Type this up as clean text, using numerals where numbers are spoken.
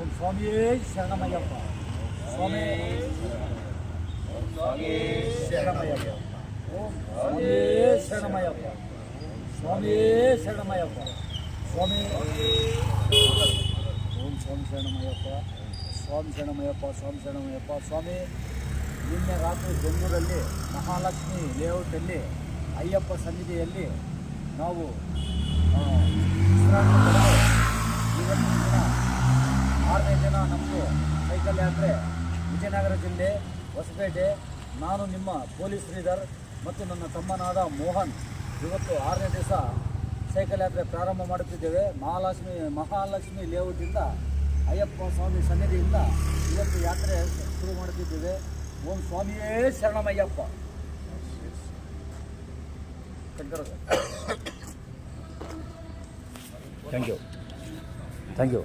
ಓಂ ಸ್ವಾಮಿಯೇ ಶರಣಮಯ್ಯಪ್ಪ. ಸ್ವಾಮಿ ಶರಣಮಯ್ಯಪ್ಪ. ಓಂ ಸ್ವಾಮಿಯೇ ಶರಣಮಯ್ಯಪ್ಪ. ಸ್ವಾಮಿಯೇ ಶರಣಮಯ್ಯಪ್ಪ. ಸ್ವಾಮಿ ಓಂ ಸ್ವಾಮಿ ಶರಣಮಯ್ಯಪ್ಪ. ಸ್ವಾಮಿ ಶರಣಮಯ್ಯಪ್ಪ. ಸ್ವಾಮಿ ಶರಣಮಯ್ಯಪ್ಪ. ಸ್ವಾಮಿ ನಿನ್ನೆ ರಾತ್ರಿ ಬೆಂಗಳೂರಲ್ಲಿ ಮಹಾಲಕ್ಷ್ಮಿ ಲೇಔಟಲ್ಲಿ ಅಯ್ಯಪ್ಪ ಸನ್ನಿಧಿಯಲ್ಲಿ ನಾವು ವಿಶ್ರಾಂತಿ ಪಡೆದು ಇವತ್ತಿನ ದಿನ 6ನೇ ದಿನ ನಮ್ಮದು ಸೈಕಲ್ ಯಾತ್ರೆ ವಿಜಯನಗರ ಜಿಲ್ಲೆ ಹೊಸಪೇಟೆ. ನಾನು ನಿಮ್ಮ ಪೊಲೀಸ್ ಲೀಡರ್ ಮತ್ತು ನನ್ನ ತಮ್ಮನಾದ ಮೋಹನ್ ಇವತ್ತು 6ನೇ ದಿವಸ ಸೈಕಲ್ ಯಾತ್ರೆ ಪ್ರಾರಂಭ ಮಾಡುತ್ತಿದ್ದೇವೆ. ಮಹಾಲಕ್ಷ್ಮಿ ಲೇಔಟಿಂದ ಅಯ್ಯಪ್ಪ ಸ್ವಾಮಿ ಸನ್ನಿಧಿಯಿಂದ ಇವತ್ತು ಯಾತ್ರೆ ಶುರು ಮಾಡುತ್ತಿದ್ದೇವೆ. ಓಂ ಸ್ವಾಮಿಯೇ ಶರಣಮಯ್ಯಪ್ಪ. Thank you.